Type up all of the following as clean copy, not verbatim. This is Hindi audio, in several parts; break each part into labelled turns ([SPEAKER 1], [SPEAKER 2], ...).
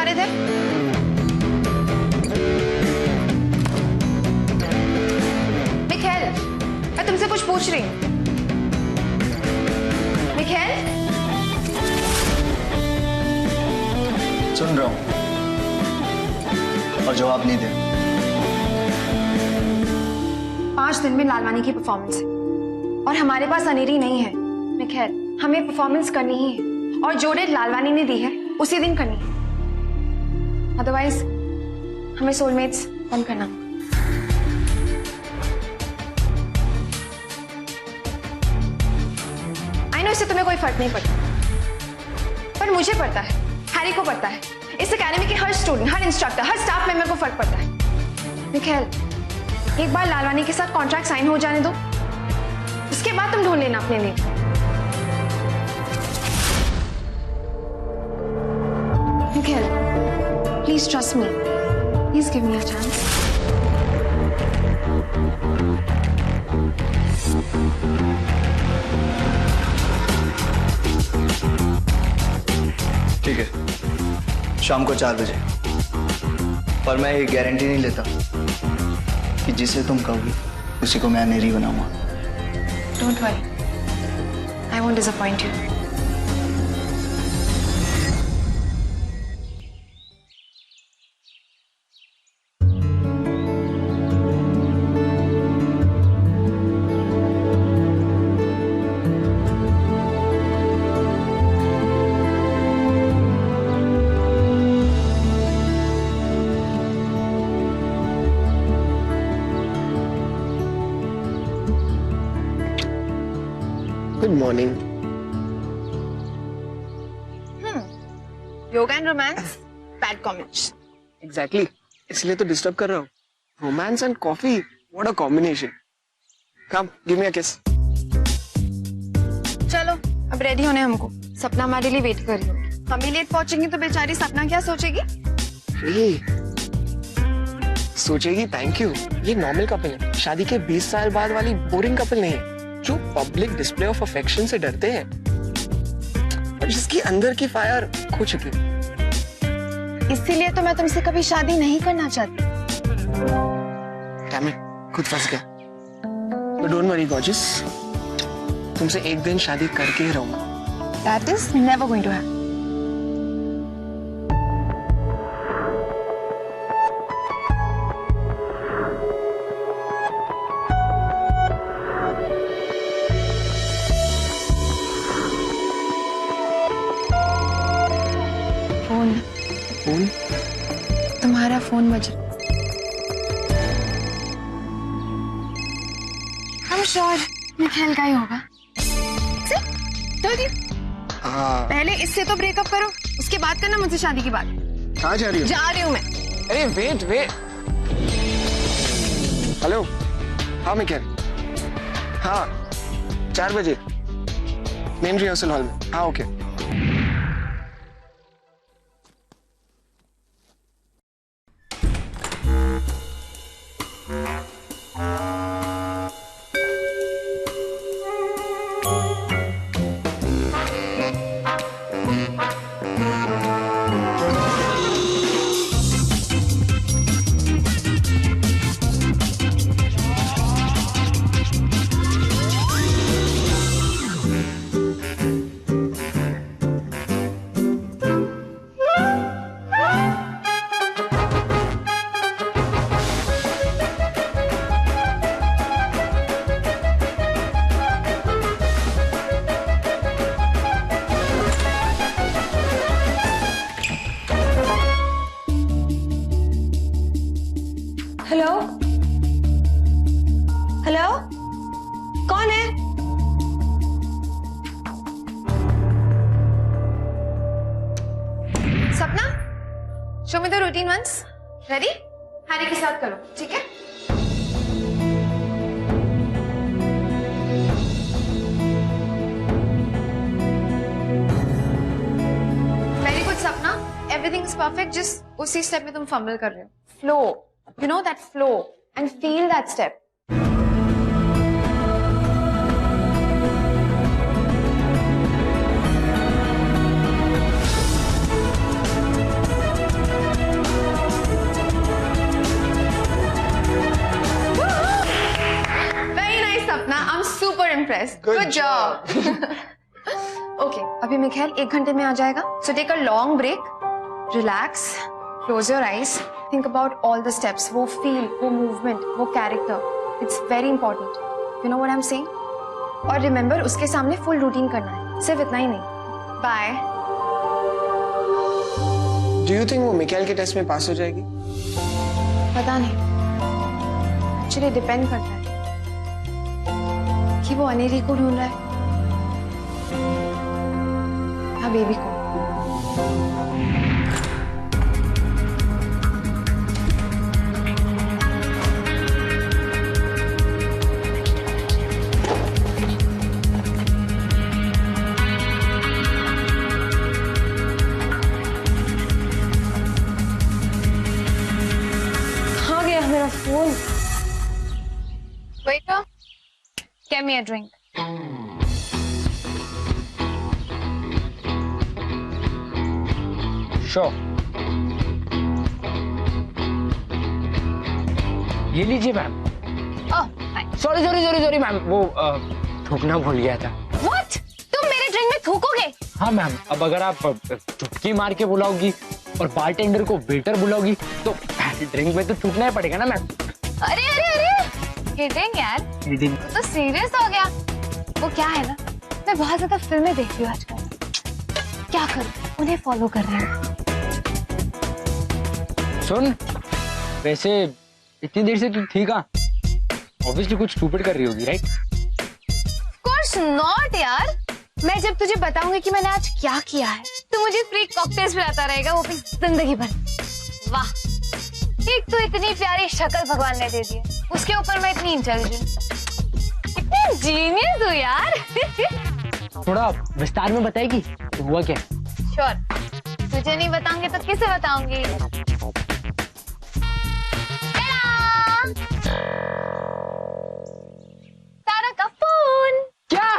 [SPEAKER 1] बता रहे थे? मिखेल, मैं तुमसे कुछ पूछ रही हूँ। मिखेल?
[SPEAKER 2] सुन रहा हूँ और जवाब नहीं दे।
[SPEAKER 1] 5 दिन में लालवानी की परफॉर्मेंस है और हमारे पास अनेरी नहीं है। मिखेल, हमें परफॉर्मेंस करनी ही है और जो डेट लालवानी ने दी है उसी दिन करनी है, अदरवाइज हमें सोलमेट्स बंद करना। आई नो इससे तुम्हें कोई फर्क नहीं पड़ता, पर मुझे पड़ता है, हैरी को पड़ता है, इस एकेडमी के हर स्टूडेंट, हर इंस्ट्रक्टर, हर स्टाफ मेंबर को फर्क पड़ता है। मिखेल, एक बार लालवानी के साथ कॉन्ट्रैक्ट साइन हो जाने दो, उसके बाद तुम ढूंढ लेना अपने लिए। Michelle, please trust me, please give me a chance.
[SPEAKER 2] ठीक है, शाम को 4 बजे। पर मैं ये गारंटी नहीं लेता कि जिसे तुम कहोगी उसी को मैं अनेरी बनाऊंगा।
[SPEAKER 1] Don't worry, I won't disappoint you.
[SPEAKER 3] Good morning.
[SPEAKER 1] Yoga and romance, bad combination.
[SPEAKER 3] Exactly. इसलिए तो डिस्टर्ब कर रहा हूँ. Romance and coffee. What a combination. Come, give me a kiss.
[SPEAKER 1] चलो अब रेडी होने हमको, सपना हमारे लिए वेट कर रही होगी। हम भी लेट पहुंचेंगे तो बेचारी सपना क्या सोचेगी?
[SPEAKER 3] Really? सोचेगी थैंक यू, ये नॉर्मल कपल है, शादी के 20 साल बाद वाली बोरिंग कपल नहीं है जो पब्लिक डिस्प्ले ऑफ अफेक्शन से डरते हैं और जिसकी अंदर की फायर खो चुकी है।
[SPEAKER 1] इसीलिए तो मैं तुमसे कभी शादी नहीं करना चाहती।
[SPEAKER 3] Damn it, खुद फंस गया। But don't worry, gorgeous. तुमसे एक दिन शादी करके ही रहूंगा।
[SPEAKER 1] That is never going to happen.
[SPEAKER 3] Phone?
[SPEAKER 1] तुम्हारा फोन बज रहा। I'm sure मिखेल का ही होगा।
[SPEAKER 3] हाँ।
[SPEAKER 1] पहले इससे तो ब्रेकअप करो, उसके बाद करना मुझसे शादी की बात।
[SPEAKER 3] कहाँ जा रही हो?
[SPEAKER 1] जा रही हूँ मैं।
[SPEAKER 3] अरे वेट वेट। हेलो, हाँ मिखेल। हाँ, 4 बजे मेन रिहर्सल हॉल में। हाँ ओके।
[SPEAKER 1] हेलो हेलो, कौन है? Sapna, show me the routine once. Ready? Harry के साथ करो, ठीक है? Very good Sapna, everything is perfect, just उसी स्टेप में तुम फंबल कर रहे हो। Flow, you know that flow and feel that step. Yes, good job. Okay, अभी मिखाइल 1 घंटे में आ जाएगा। So take a long break, relax, close your eyes, think about all the steps, वो फील, वो मूवमेंट, वो character, it's very important. You know what I am saying? और रिमेंबर, उसके सामने फुल रूटीन करना है, सिर्फ इतना ही नहीं। बाय।
[SPEAKER 3] डू यू थिंक वो मिकाइल के टेस्ट में पास हो जाएगी?
[SPEAKER 1] पता नहीं, एक्चुअली डिपेंड करता है कि वो अनेरी को ढूंढ रहा है या बेबी को। कहाँ गया मेरा phone? Waiter, get me a drink.
[SPEAKER 4] Sure. ये लीजिए ma'am.
[SPEAKER 1] Oh, fine.
[SPEAKER 4] Sorry ma'am, वो थूकना भूल गया था।
[SPEAKER 1] What? तुम मेरे ड्रिंक में थूकोगे?
[SPEAKER 4] हाँ मैम, अब अगर आप चुटकी मार के बुलाओगी और बारटेंडर को वेटर बुलाओगी तो ड्रिंक में तो थूकना ही पड़ेगा ना मैम।
[SPEAKER 1] अरे किडिंग यार, तो सीरियस हो गया। वो क्या है ना, मैं बहुत ज्यादा फिल्में देख रही हूँ आजकल, क्या करूँ, उन्हें फॉलो कर रही हूँ।
[SPEAKER 4] सुन, वैसे इतनी देर से तू थी कहाँ? ऑब्वियसली कुछ स्टूपिड कर रही होगी, राइट?
[SPEAKER 1] कोर्स नॉट यार, मैं जब तुझे बताऊंगी कि मैंने आज क्या किया है तो मुझे फ्री कॉकटेल्स पिलाता रहेगा, वो भी जिंदगी भर। वाह, एक तो इतनी प्यारी शक्ल भगवान ने दे दी है, उसके ऊपर मैं इतनी इंटेलिजेंट, इतनी जीनियस हूँ यार।
[SPEAKER 4] थोड़ा विस्तार में बताएगी तो हुआ क्या?
[SPEAKER 1] श्योर, तुझे नहीं बताऊंगी तो किसे बताऊंगी? तारा का फोन।
[SPEAKER 4] क्या?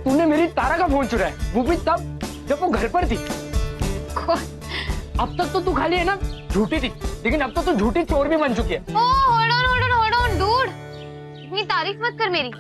[SPEAKER 4] तूने मेरी तारा का फोन चुराया, वो भी तब जब वो घर पर थी। अब तक तो तू खाली है ना झूठी थी, लेकिन अब तो तू झूठी चोर भी बन चुकी है।
[SPEAKER 1] hold on, dude, इतनी तारीफ मत कर मेरी।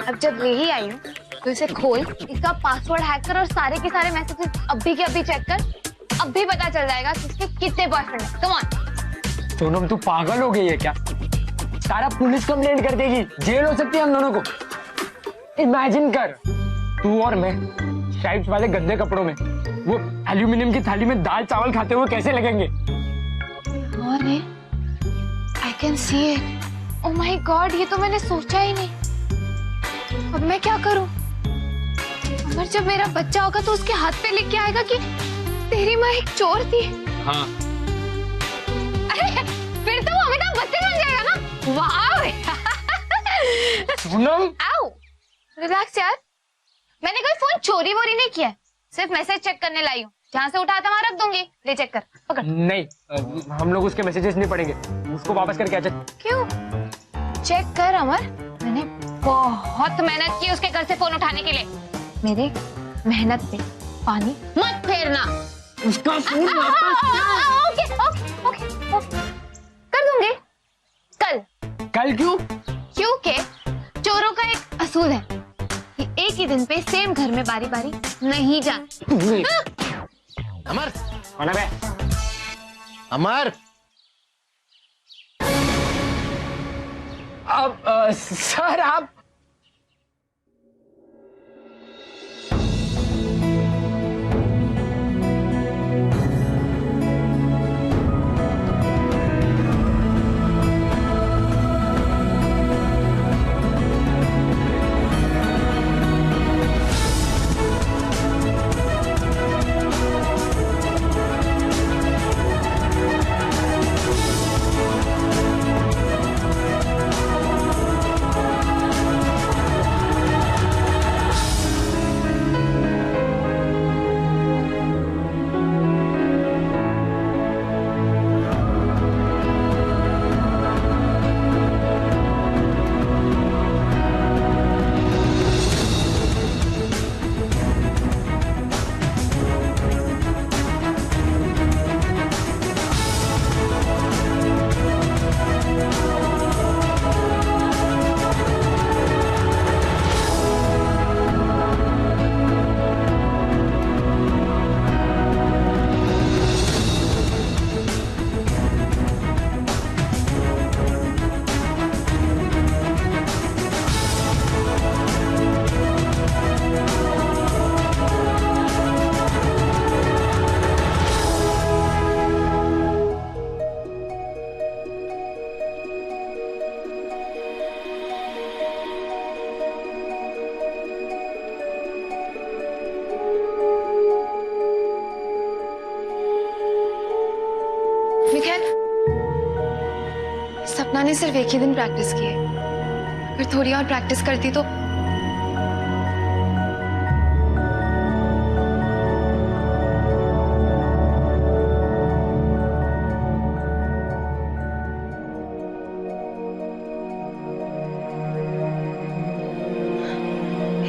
[SPEAKER 1] अब जब ले ही आई हूँ तो इसे खोल, इसका पासवर्ड हैक कर और सारे के सारे मैसेजेस अभी के अभी चेक कर। अब भी पता चल जाएगा कि इसके कितने बॉयफ्रेंड हैं। Come on.
[SPEAKER 4] सोनम, तू पागल हो गई है क्या? तारा पुलिस कंप्लेंट कर देगी, जेल हो सकती है हम दोनों को। इमेजिन कर, तू और मैं स्ट्राइप्स वाले गंदे कपड़ों में वो एल्यूमिनियम की थाली में दाल चावल खाते हुए कैसे लगेंगे?
[SPEAKER 1] और I can see it. Oh my God, ये तो मैंने सोचा ही नहीं। अब मैं क्या करूं? अगर जब मेरा बच्चा होगा तो उसके हाथ पे लिख के आएगा कि तेरी माँ एक चोर थी।
[SPEAKER 4] हाँ।
[SPEAKER 1] अरे फिर तो वो अमिताभ बच्चन बन जाएगा ना। वाह।
[SPEAKER 4] सोनम,
[SPEAKER 1] आओ, रिलैक्स यार, मैंने कोई फोन चोरी वोरी नहीं किया है, सिर्फ मैसेज चेक करने लाई हूँ। जहाँ से उठाता वहाँ रख दूंगी, ले चेक कर, पकड़।
[SPEAKER 4] नहीं, हम लोग उसके मैसेजेस नहीं पढ़ेंगे, उसको वापस करके आजा।
[SPEAKER 1] क्यों? चेक कर अमर, मैंने बहुत मेहनत की उसके घर से फोन उठाने के लिए। मेरे मेहनत पे पानी मत फेरना।
[SPEAKER 4] उसका फोन वापस
[SPEAKER 1] ओके, कर दूंगी कल।
[SPEAKER 4] कल क्यों?
[SPEAKER 1] क्योंकि चोरों का एक असूल है कि एक ही दिन पे सेम घर में बारी बारी नहीं जाते।
[SPEAKER 5] अमर,
[SPEAKER 4] कौन है बे?
[SPEAKER 5] अमर,
[SPEAKER 4] अब सर आप
[SPEAKER 1] सपना ने सिर्फ एक ही दिन प्रैक्टिस की है। अगर थोड़ी और प्रैक्टिस करती तो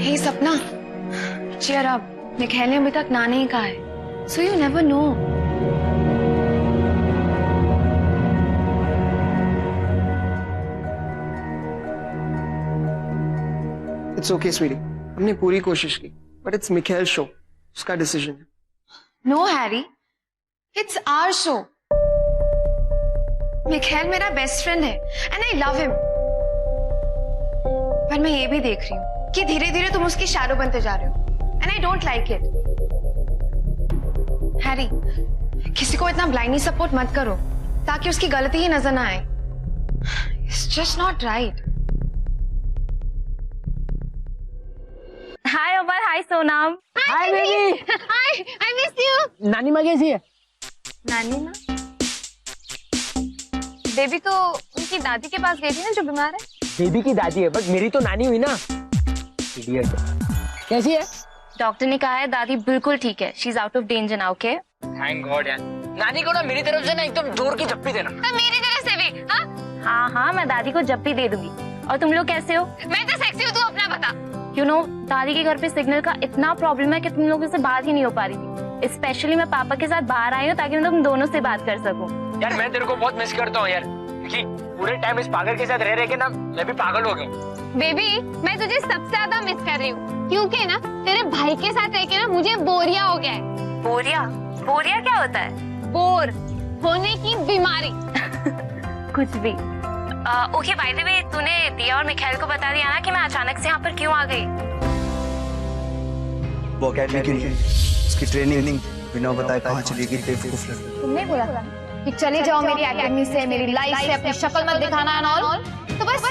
[SPEAKER 1] हे सपना, cheer up. निखिल ने अभी तक ना नहीं कहा है, so you never know.
[SPEAKER 3] It's okay, sweetie. हमने पूरी कोशिश की, but it's Mikhail's show. उसका डिसीजन है.
[SPEAKER 1] No, Harry. It's our show. Nikhil मेरा बेस्ट फ्रेंड है, and I love him. पर मैं ये भी देख रही हूँ कि धीरे धीरे तुम उसकी शैडो बनते जा रहे हो, and I don't like it. Harry, किसी को इतना ब्लाइंडली सपोर्ट मत करो ताकि उसकी गलती ही नजर ना आए. It's just not right.
[SPEAKER 6] Hi Amar, hi Sonam.
[SPEAKER 4] Hi baby.
[SPEAKER 6] Hi, I miss you.
[SPEAKER 4] नानी माँ कैसी है?
[SPEAKER 6] नानी माँ? बेबी तो उनकी दादी के पास गई थी ना, जो बीमार है.
[SPEAKER 4] बेबी की दादी है, बट मेरी तो नानी हुई ना. इडियट. कैसी है?
[SPEAKER 6] डॉक्टर ने कहा है दादी बिल्कुल ठीक है. She is out of danger now. Okay,
[SPEAKER 4] thank God यार. नानी को ना मेरी तरफ से ना एकदम जोर की झप्पी देना.
[SPEAKER 6] तो मेरी तरफ से भी. हाँ हाँ, मैं दादी को जब भी दे दूंगी. और तुम लोग कैसे हो? मैं तो सेक्सी हूँ, तू अपना बता. यू नो, दादी के घर पे सिग्नल का इतना प्रॉब्लम है कि तुम लोगों से बात ही नहीं हो पा रही थी. स्पेशली मैं पापा के साथ बाहर आई हूँ ताकि मैं तुम दोनों से बात कर सकूं.
[SPEAKER 4] यार मैं तेरे को बहुत मिस करता हूँ यार, क्योंकि पूरे टाइम इस पागल के साथ रह रहे के ना मैं भी पागल हो गया हूँ.
[SPEAKER 7] बेबी, मैं तुझे सबसे ज्यादा मिस कर रही हूँ, क्योंकि ना तेरे भाई के साथ रह के ना मुझे बोरिया हो गया है.
[SPEAKER 6] बोरिया? बोरिया क्या होता है?
[SPEAKER 7] बोर होने की बीमारी.
[SPEAKER 6] कुछ भी. ओके, बाय द वे, तूने दिया और मिखाइल को बता दिया ना कि मैं अचानक से यहाँ पर क्यों आ गई?
[SPEAKER 2] वो अकेडमी क्यों नहीं? उसकी ट्रेनिंग बिना बताए कहाँ चली गई बेवकूफ लड़की.
[SPEAKER 7] तुमने बोला था कि चले जाओ मेरी एकेडमी से, मेरी लाइफ से, अपनी शक्ल मत दिखाना एंड ऑल. तो बस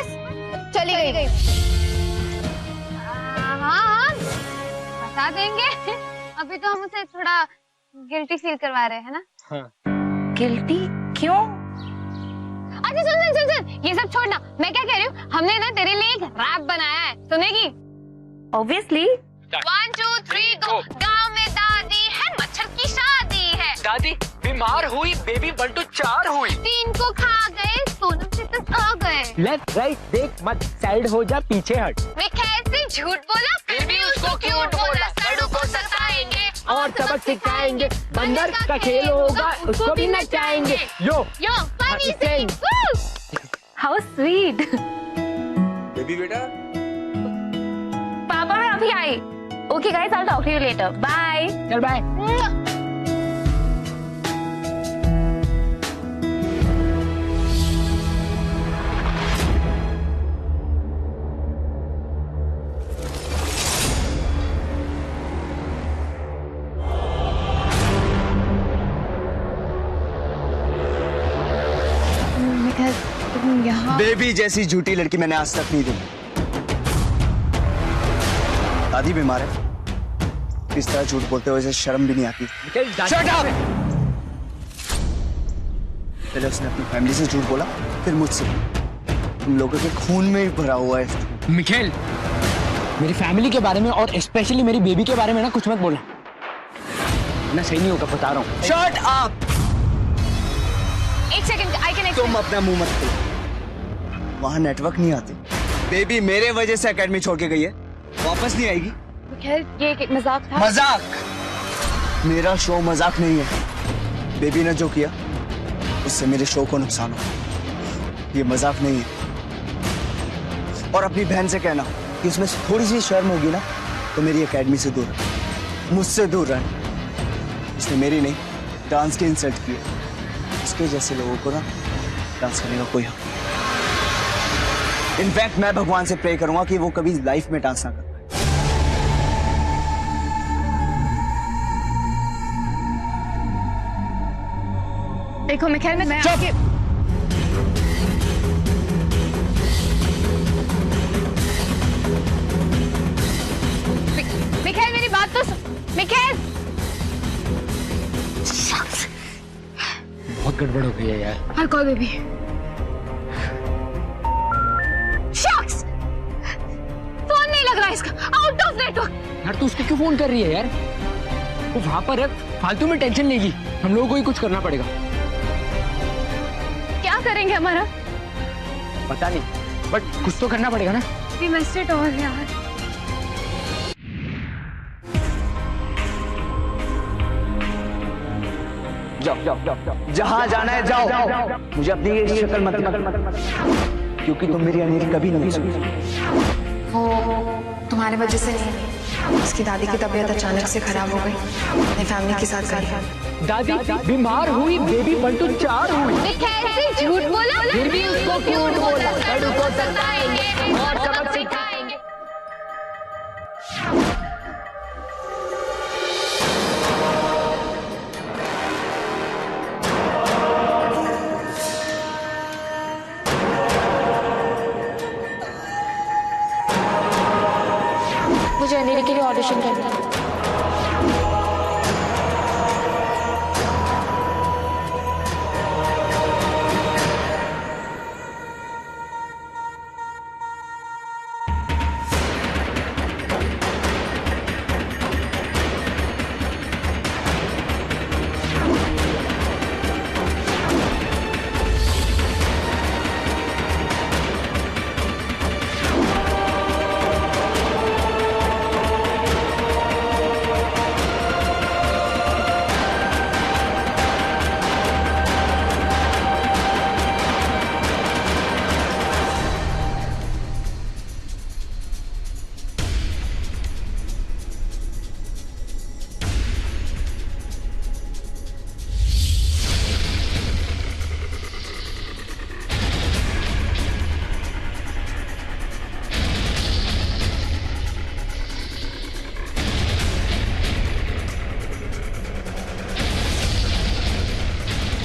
[SPEAKER 7] चली गई. हाँ, बता देंगे. अभी तो हम उसे थोड़ा गिल्टी फील करवा रहे हैं ना.
[SPEAKER 6] गिल्टी क्यों?
[SPEAKER 7] अच्छा सुन, ये सब छोड़ना. मैं क्या कह रही हूँ, हमने ना तेरे लिए एक रैप बनाया है, सुनेगी?
[SPEAKER 6] ऑब्वियसली.
[SPEAKER 7] 1 2 3 गो. गाँव में दादी है, मच्छर की शादी है.
[SPEAKER 4] दादी बीमार हुई, बेबी 1 2 4 हुई.
[SPEAKER 7] 3 को खा गए, सोनम से तो आ गए.
[SPEAKER 4] लेफ्ट राइट देख मत, साइड हो जा, पीछे हट.
[SPEAKER 7] मैं कैसे झूठ बोला, फिर भी उसको क्यूट बोला. सड़ू को सताएंगे
[SPEAKER 4] और सबक सिखाएंगे. बंदर का खेल होगा, उसको भी नचाएंगे. Yo
[SPEAKER 7] yo funny Singh.
[SPEAKER 6] How sweet.
[SPEAKER 3] Baby बेटा.
[SPEAKER 6] पापा मैं अभी आई. Okay guys, I will talk to you later. Bye.
[SPEAKER 4] चल बाय.
[SPEAKER 2] बेबी जैसी झूठी लड़की मैंने आज तक नहीं देखी. दादी बीमार है, इस तरह झूठ बोलते हुए शर्म भी नहीं आती. Shut up! पहले उसने अपनी फैमिली से झूठ बोला, फिर मुझसे. तुम लोगों के खून में ही भरा हुआ है.
[SPEAKER 4] मिखेल, मेरी फैमिली के बारे में और स्पेशली मेरी बेबी के बारे में ना कुछ मत बोलना, ना सही नहीं होगा, बता रहा हूँ.
[SPEAKER 2] Shut up!
[SPEAKER 7] एक सेकंड, आई कैन
[SPEAKER 2] तुम अपना मुंह मत खोलो. वहाँ नेटवर्क नहीं आते. बेबी मेरे वजह से एकेडमी छोड़ के गई है, वापस नहीं आएगी.
[SPEAKER 7] ये एक मजाक था.
[SPEAKER 2] मजाक? मेरा शो मजाक नहीं है. बेबी ने जो किया उससे मेरे शो को नुकसान हो. ये मजाक नहीं है. और अपनी बहन से कहना कि उसमें थोड़ी सी शर्म होगी ना तो मेरी एकेडमी से दूर रहे, मुझसे दूर रहे. उसने मेरी नहीं, डांस की इंसल्ट की. उसके जैसे लोगों को ना डांस करने का कोई हक नहीं. इनफैक्ट मैं भगवान से प्रे करूंगा कि वो कभी लाइफ में डांस ना कर.
[SPEAKER 1] देखो मिखाइल, मैं आपके
[SPEAKER 7] मिखाइल, मेरी बात तो सुन. मिखाइल,
[SPEAKER 4] बहुत गड़बड़ हो गई है यार.
[SPEAKER 1] I'll call baby.
[SPEAKER 6] नेटवर्क।
[SPEAKER 4] यार तू उसको क्यों फोन कर रही है यार? वो वहां पर है, फालतू में टेंशन लेगी। हम लोगों को ही कुछ करना पड़ेगा।
[SPEAKER 6] क्या करेंगे हमारा?
[SPEAKER 4] पता नहीं, बट कुछ तो करना पड़ेगा ना।
[SPEAKER 6] We missed it all यार।
[SPEAKER 2] जाओ जहां जाना है जाओ, मुझे अपनी ये शक्ल मत दिखाओ, क्योंकि तुम मेरी अनियत कभी नहीं सुनी।
[SPEAKER 1] वो तुम्हारे वजह से नहीं, उसकी दादी की तबीयत अचानक से खराब हो गई, अपनी फैमिली के साथ गई।
[SPEAKER 4] दादी बीमार हुई, बेबी बंटू 4 हुई,
[SPEAKER 6] मिखाइल से झूठ बोला,
[SPEAKER 4] फिर भी उसको क्यूट बोला।
[SPEAKER 6] लड्डू को सताएंगे और सबक सिखाएंगे। मुझे अनेरी के लिए ऑडिशन करना है।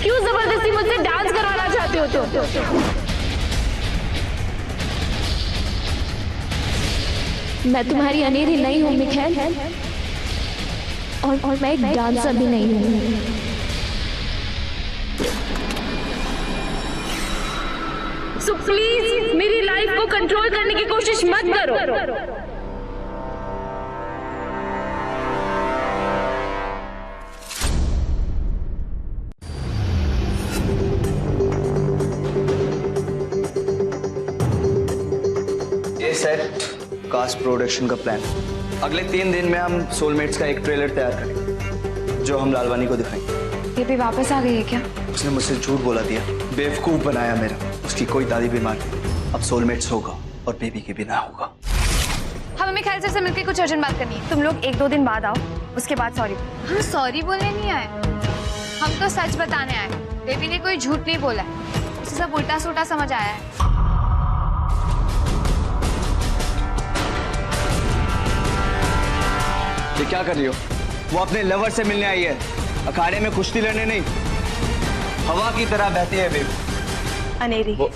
[SPEAKER 6] क्यों जबरदस्ती मुझसे डांस करवाना चाहते हो तुम? मैं तुम्हारी अनेरी नहीं हूँ मिखाइल, और मैं एक डांसर भी नहीं हूँ। सो प्लीज मेरी लाइफ को कंट्रोल करने की कोशिश मत करो।
[SPEAKER 2] ये सेट कास्ट प्रोडक्शन का प्लान। अगले 3 दिन में हम सोलमेट्स का एक ट्रेलर तैयार करेंगे, जो हम लालवानी को दिखाएंगे।
[SPEAKER 1] ये भी वापस आ गई है क्या?
[SPEAKER 2] उसने मुझसे झूठ बोला दिया, बेवकूफ बनाया मेरा। उसकी कोई दादी बीमार थी, अब सोलमेट्स होगा और बेबी के बिना होगा।
[SPEAKER 1] हमें मिखाइल सर से मिलकर कुछ अर्जेंट बात करनी है। तुम लोग 1-2 दिन बाद आओ, उसके बाद सॉरी।
[SPEAKER 7] हम सॉरी बोलने नहीं आए, हम तो सच बताने आए। बेबी ने कोई झूठ नहीं बोला है, उसे सब उल्टा सूटा समझ आया है।
[SPEAKER 2] ये क्या कर रही हो? वो अपने लवर से मिलने आई है, अखाड़े में कुश्ती लड़ने नहीं। हवा की तरह बहती है बेबी।
[SPEAKER 1] अनेरी।
[SPEAKER 2] वो